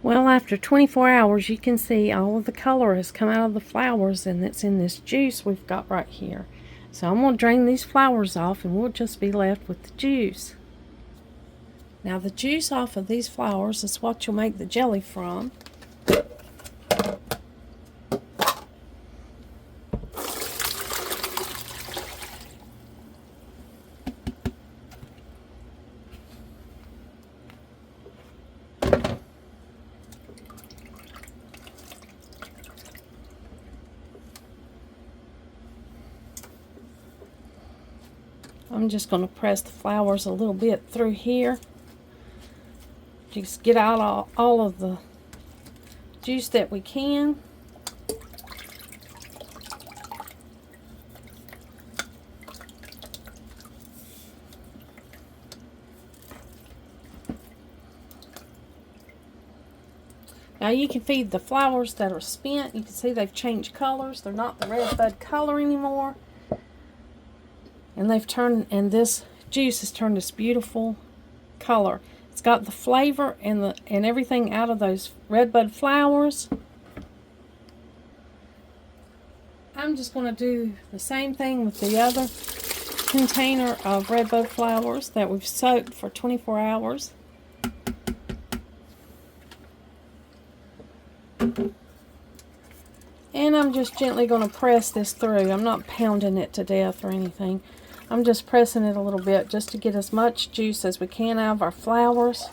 Well, after 24 hours, you can see all of the color has come out of the flowers, and it's in this juice we've got right here. So I'm going to drain these flowers off, and we'll just be left with the juice. Now the juice off of these flowers is what you'll make the jelly from. I'm just going to press the flowers a little bit through here. Just get out all of the juice that we can. Now you can feed the flowers that are spent. You can see they've changed colors. They're not the Redbud color anymore. And this juice has turned this beautiful color. It's got the flavor and everything out of those Redbud flowers. I'm just going to do the same thing with the other container of Redbud flowers that we've soaked for 24 hours. And I'm just gently going to press this through. I'm not pounding it to death or anything. I'm just pressing it a little bit just to get as much juice as we can out of our flowers.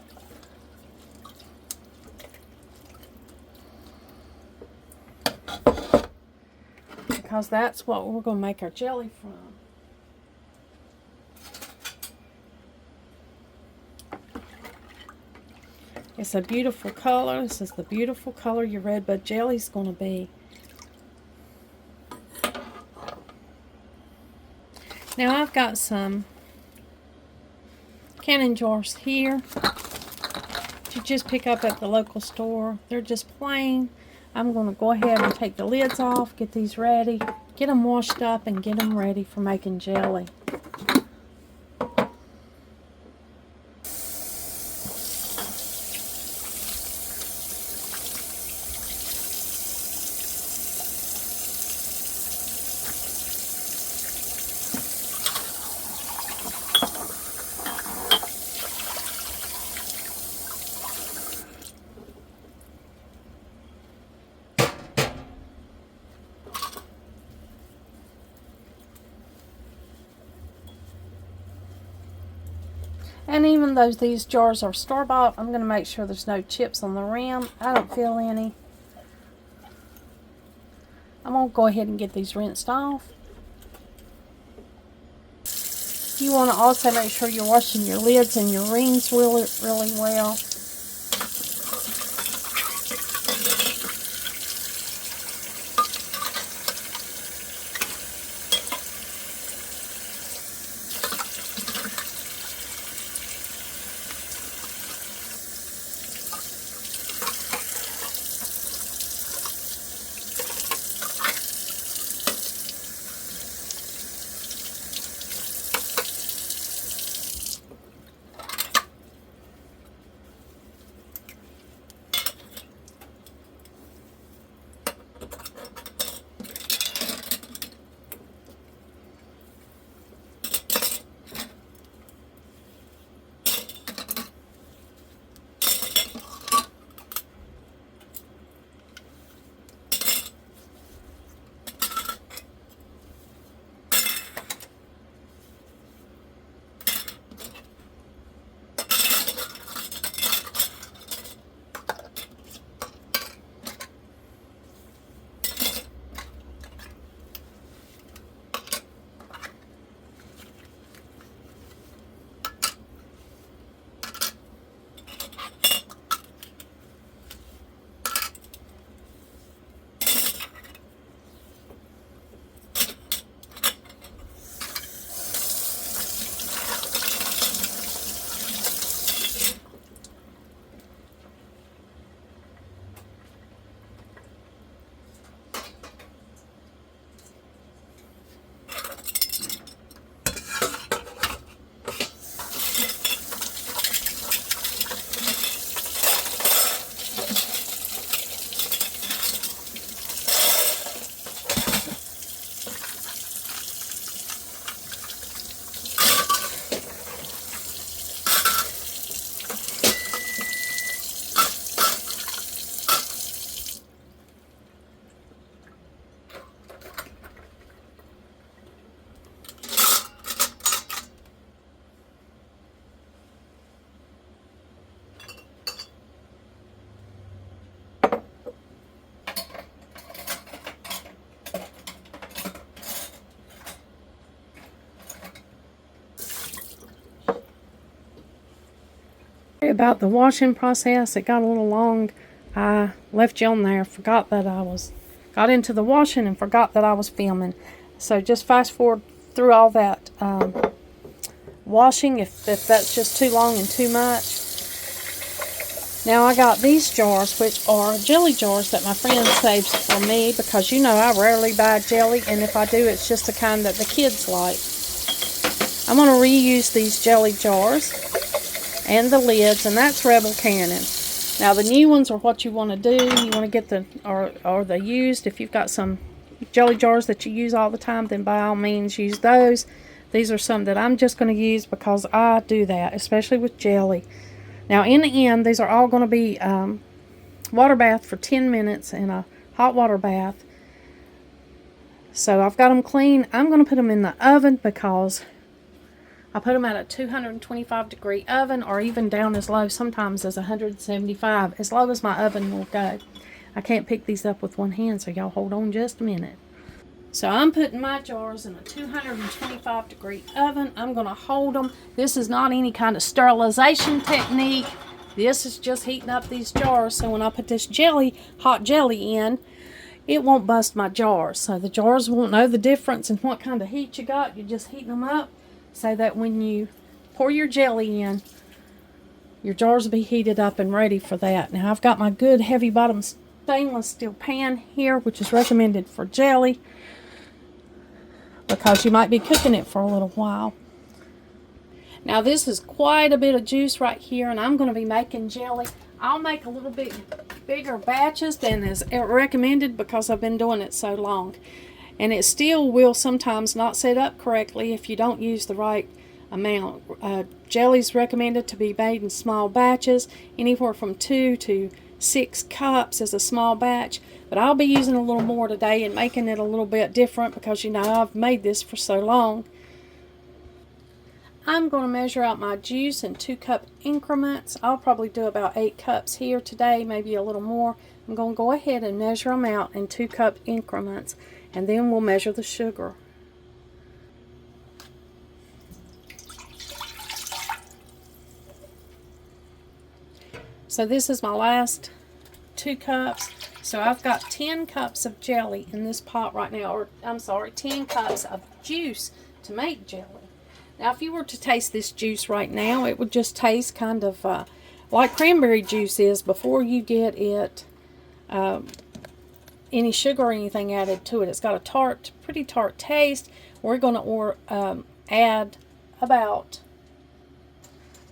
Because that's what we're going to make our jelly from. It's a beautiful color. This is the beautiful color your Redbud jelly is going to be. Now I've got some canning jars here that you just pick up at the local store. They're just plain. I'm going to go ahead and take the lids off, get these ready, get them washed up, and get them ready for making jelly. And even though these jars are store-bought, I'm going to make sure there's no chips on the rim. I don't feel any. I'm going to go ahead and get these rinsed off. You want to also make sure you're washing your lids and your rings really well. sorry about the washing process. It got a little long. I left you on there. Forgot that got into the washing and forgot that I was filming. So just fast forward through all that washing if that's just too long and too much. Now I got these jars, which are jelly jars that my friend saves for me, because you know I rarely buy jelly, and if I do, it's just the kind that the kids like. I'm going to reuse these jelly jars and the lids, and that's Rebel Cannon. Now the new ones are what you want to do. You want to get or the used. If you've got some jelly jars that you use all the time, then by all means use those. These are some that I'm just going to use because I do that, especially with jelly. Now in the end, these are all going to be water bath for 10 minutes in a hot water bath. So I've got them clean. I'm going to put them in the oven because I put them at a 225 degree oven, or even down as low sometimes as 175, as low as my oven will go. I can't pick these up with one hand, so y'all hold on just a minute. So I'm putting my jars in a 225 degree oven. I'm going to hold them. This is not any kind of sterilization technique. This is just heating up these jars, so when I put this hot jelly in, it won't bust my jars. So the jars won't know the difference in what kind of heat you got. You're just heating them up so that when you pour your jelly in, your jars will be heated up and ready for that. Now I've got my good heavy bottom stainless steel pan here, which is recommended for jelly, because you might be cooking it for a little while. Now this is quite a bit of juice right here, and I'm going to be making jelly. I'll make a little bit bigger batches than is recommended because I've been doing it so long. And it still will sometimes not set up correctly if you don't use the right amount. Jelly's recommended to be made in small batches. Anywhere from 2 to 6 cups is a small batch. But I'll be using a little more today and making it a little bit different because, you know, I've made this for so long. I'm going to measure out my juice in 2-cup increments. I'll probably do about 8 cups here today, maybe a little more. I'm going to go ahead and measure them out in 2-cup increments, and then we'll measure the sugar. So this is my last 2 cups. So I've got 10 cups of jelly in this pot right now, or I'm sorry, 10 cups of juice to make jelly. Now if you were to taste this juice right now, it would just taste kind of like cranberry juice is before you get it any sugar or anything added to it. It's got a pretty tart taste. We're going to add about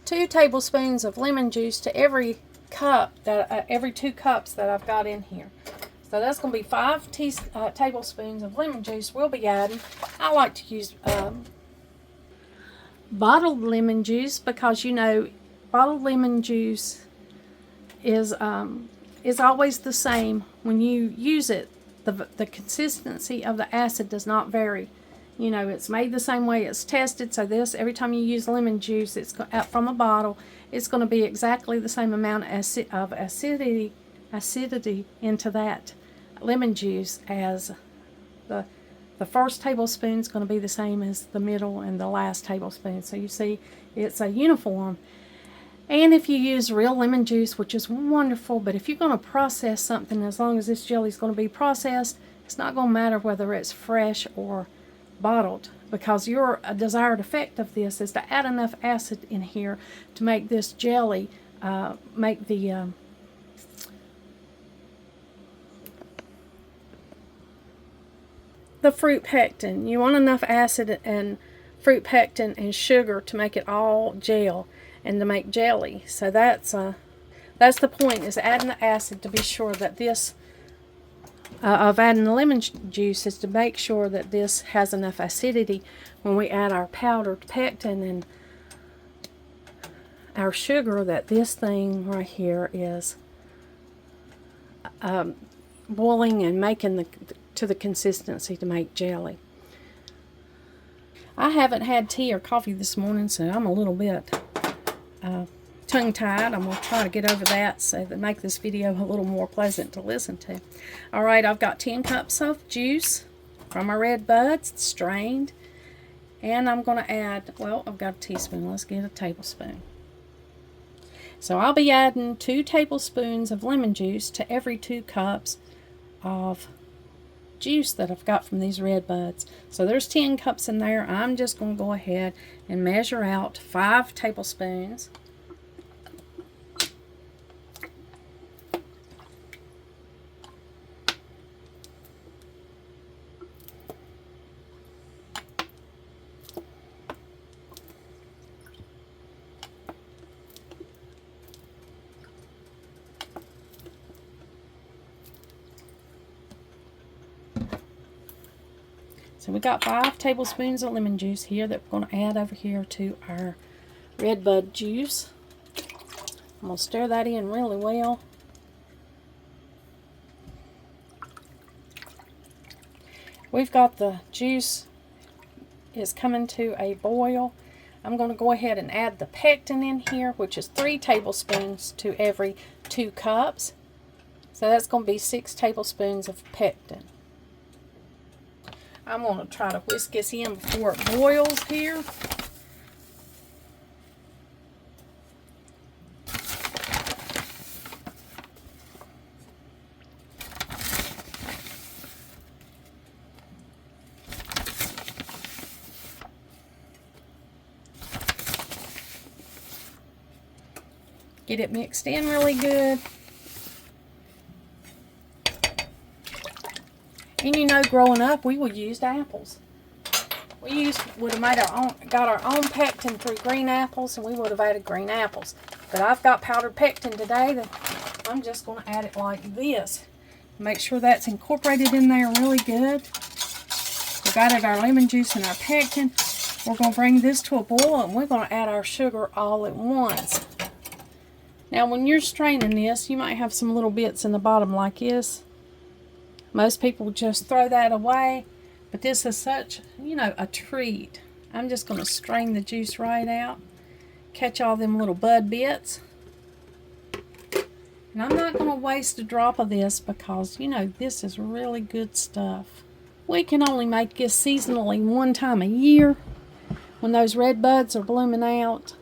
2 tablespoons of lemon juice to every cup every 2 cups that I've got in here. So that's going to be 5 tablespoons of lemon juice we'll be adding. I like to use bottled lemon juice because, you know, bottled lemon juice is always the same when you use it. The consistency of the acid does not vary. You know, it's made the same way it's tested. So this, every time you use lemon juice, it's out from a bottle, it's going to be exactly the same amount of acidity into that lemon juice as the first tablespoon is going to be the same as the middle and the last tablespoon. So you see, it's a uniform. And if you use real lemon juice, which is wonderful, but if you're going to process something, as long as this jelly is going to be processed, it's not going to matter whether it's fresh or bottled, because your desired effect of this is to add enough acid in here to make this jelly make the fruit pectin. You want enough acid and fruit pectin and sugar to make it all gel and to make jelly. So that's the point, is adding the acid to be sure that this of adding the lemon juice is to make sure that this has enough acidity when we add our powdered pectin and our sugar, that this thing right here is boiling and making to the consistency to make jelly. I haven't had tea or coffee this morning, so I'm a little bit tongue-tied. I'm going to try to get over that so that make this video a little more pleasant to listen to. Alright, I've got 10 cups of juice from my Redbuds, strained. And I'm going to add, well, I've got a teaspoon. Let's get a tablespoon. So I'll be adding 2 tablespoons of lemon juice to every 2 cups of juice that I've got from these Redbuds. So there's 10 cups in there. I'm just going to go ahead and measure out 5 tablespoons. So we got 5 tablespoons of lemon juice here that we're going to add over here to our Redbud juice. I'm going to stir that in really well. We've got the juice is coming to a boil. I'm going to go ahead and add the pectin in here, which is 3 tablespoons to every 2 cups. So that's going to be 6 tablespoons of pectin. I'm going to try to whisk this in before it boils here. Get it mixed in really good. And you know, growing up, we would use apples. Would have made got our own pectin through green apples, and we would have added green apples. But I've got powdered pectin today that I'm just going to add it like this. Make sure that's incorporated in there really good. We've added our lemon juice and our pectin. We're going to bring this to a boil, and we're going to add our sugar all at once. Now, when you're straining this, you might have some little bits in the bottom like this. Most people just throw that away, but this is such, you know, a treat. I'm just going to strain the juice right out, catch all them little bud bits. And I'm not going to waste a drop of this because, you know, this is really good stuff. We can only make this seasonally one time a year when those red buds are blooming out.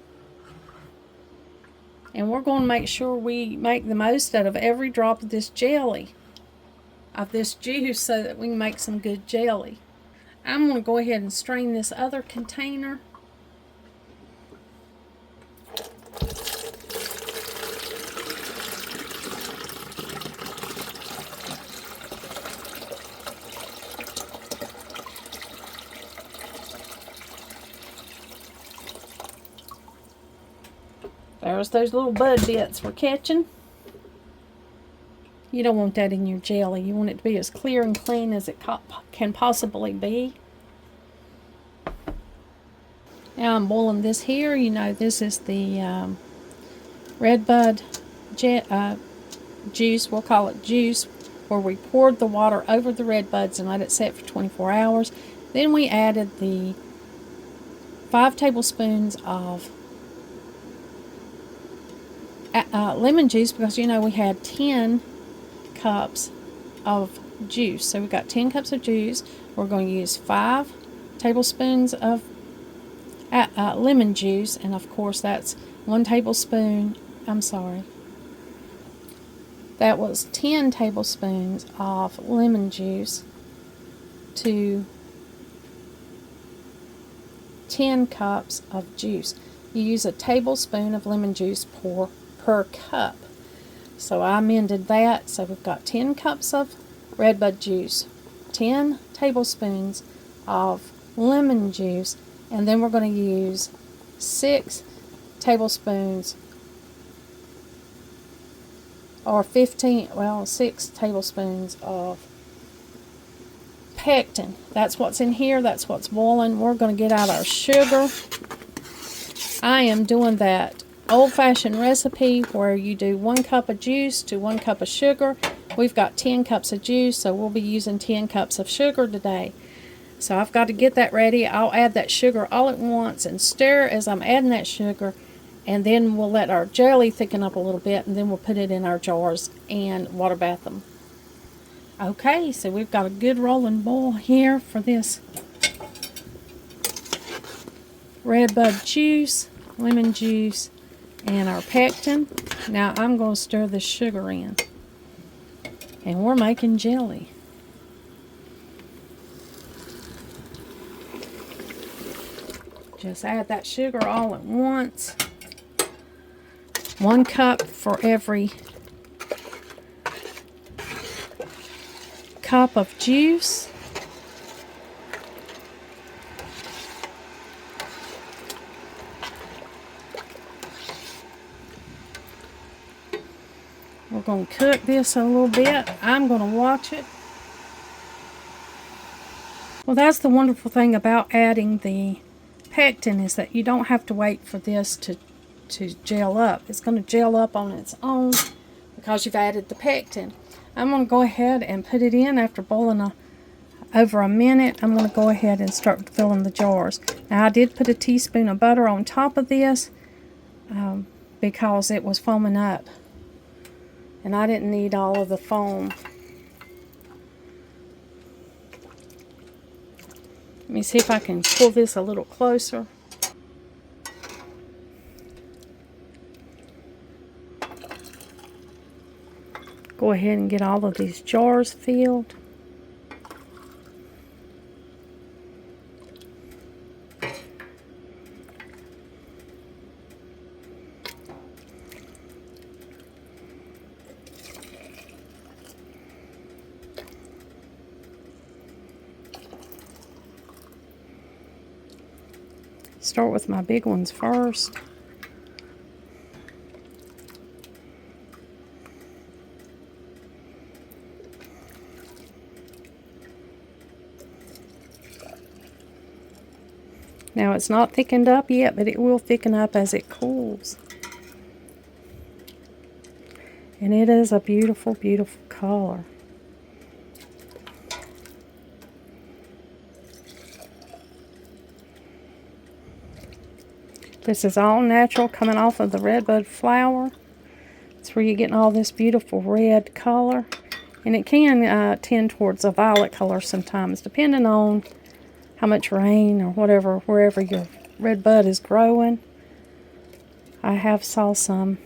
And we're going to make sure we make the most out of every drop of this jelly, of this juice, so that we can make some good jelly. I'm going to go ahead and strain this other container. There's those little bud bits we're catching. You don't want that in your jelly. You want it to be as clear and clean as it can possibly be. Now I'm boiling this here. You know, this is the Redbud juice. We'll call it juice, where we poured the water over the Redbuds and let it set for 24 hours. Then we added the 5 tablespoons of lemon juice, because, you know, we had 10 cups of juice. So we got 10 cups of juice. We're going to use 5 tablespoons of lemon juice, and of course that's 1 tablespoon, I'm sorry, that was 10 tablespoons of lemon juice to 10 cups of juice. You use a tablespoon of lemon juice per cup. So I amended that. So we've got 10 cups of Redbud juice, 10 tablespoons of lemon juice, and then we're going to use 6 tablespoons or 6 tablespoons of pectin. That's what's in here. That's what's boiling. We're going to get out our sugar. I am doing that old-fashioned recipe where you do 1 cup of juice to 1 cup of sugar. We've got 10 cups of juice, so we'll be using 10 cups of sugar today. So I've got to get that ready. I'll add that sugar all at once and stir as I'm adding that sugar, and then we'll let our jelly thicken up a little bit, and then we'll put it in our jars and water bath them. Okay, so we've got a good rolling boil here for this Redbud juice, lemon juice, and our pectin. Now I'm going to stir the sugar in. And we're making jelly. Just add that sugar all at once. 1 cup for every cup of juice. We're going to cook this a little bit. I'm going to watch it. Well, that's the wonderful thing about adding the pectin, is that you don't have to wait for this to gel up. It's going to gel up on its own because you've added the pectin. I'm going to go ahead and put it in after boiling over a minute. I'm going to go ahead and start filling the jars. Now, I did put a teaspoon of butter on top of this because it was foaming up. And I didn't need all of the foam. Let me see if I can pull this a little closer. Go ahead and get all of these jars filled. Start with my big ones first. Now it's not thickened up yet, but it will thicken up as it cools. And it is a beautiful, beautiful color. This is all natural, coming off of the Redbud flower. That's where you're getting all this beautiful red color. And it can tend towards a violet color sometimes, depending on how much rain or whatever, wherever your Redbud is growing. I have saw some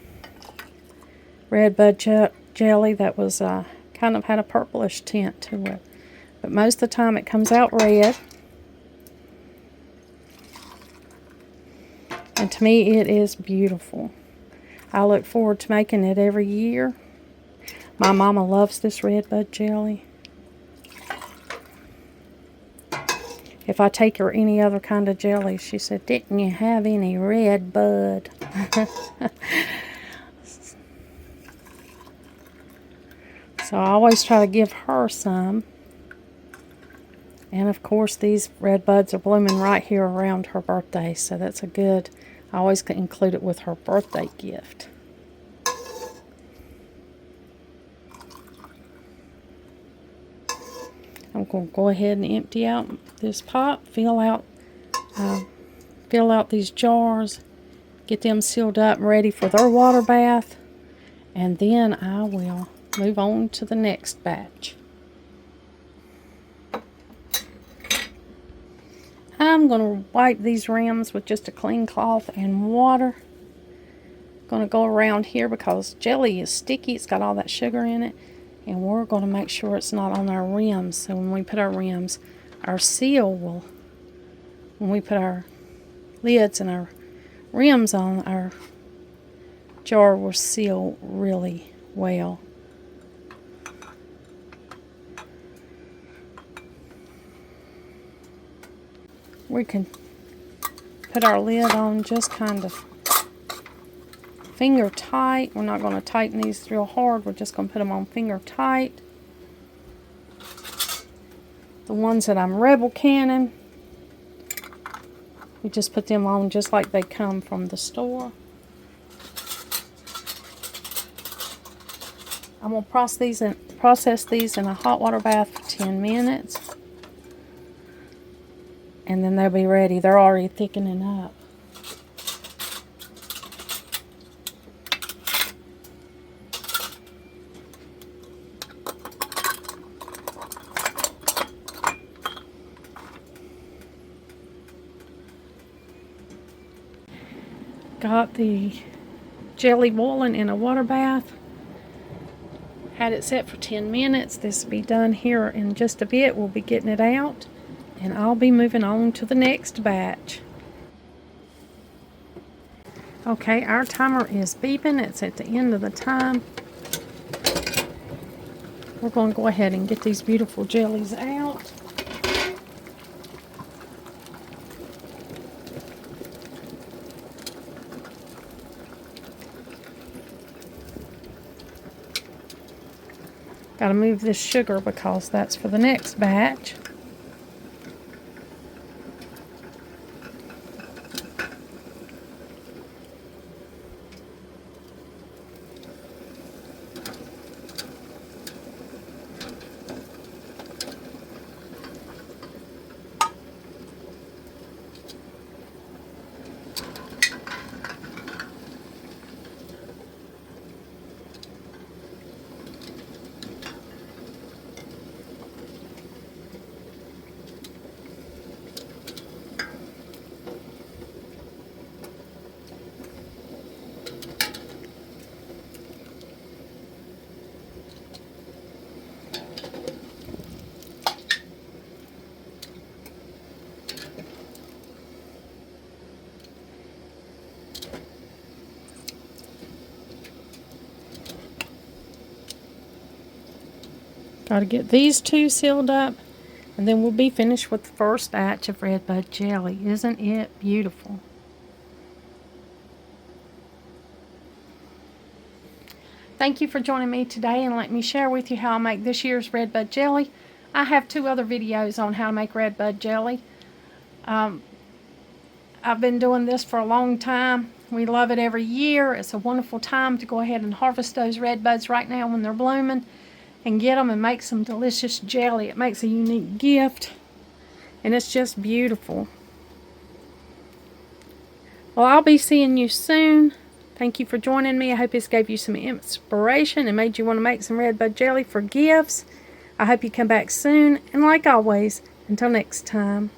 Redbud jelly that was kind of had a purplish tint to it. But most of the time it comes out red. And to me, it is beautiful. I look forward to making it every year. My mama loves this Redbud jelly. If I take her any other kind of jelly, she said, "Didn't you have any Redbud?" So I always try to give her some. And of course, these Redbuds are blooming right here around her birthday, so that's a good, I always include it with her birthday gift. I'm going to go ahead and empty out this pot, fill out these jars, get them sealed up and ready for their water bath, and then I will move on to the next batch. I'm going to wipe these rims with just a clean cloth and water. Going to go around here because jelly is sticky. It's got all that sugar in it. And we're going to make sure it's not on our rims. So when we put our rims, our seal will, when we put our lids and our rims on, our jar will seal really well. We can put our lid on just kind of finger tight. We're not going to tighten these real hard. We're just going to put them on finger tight. The ones that I'm rebel canning, we just put them on just like they come from the store. I'm going to process these in a hot water bath for 10 minutes. And then they'll be ready. They're already thickening up. Got the jelly boiling in a water bath. Had it set for 10 minutes. This will be done here in just a bit. We'll be getting it out, and I'll be moving on to the next batch. Okay, our timer is beeping. It's at the end of the time. We're going to go ahead and get these beautiful jellies out. Got to move this sugar because that's for the next batch. Got to get these two sealed up, and then we'll be finished with the first batch of Redbud jelly. Isn't it beautiful? Thank you for joining me today, and let me share with you how I make this year's Redbud jelly. I have 2 other videos on how to make Redbud jelly. I've been doing this for a long time. We love it every year. It's a wonderful time to go ahead and harvest those Redbuds right now when they're blooming and get them and make some delicious jelly. It makes a unique gift, and it's just beautiful. Well, I'll be seeing you soon. Thank you for joining me. I hope this gave you some inspiration and made you want to make some Redbud jelly for gifts. I hope you come back soon, and like always, until next time.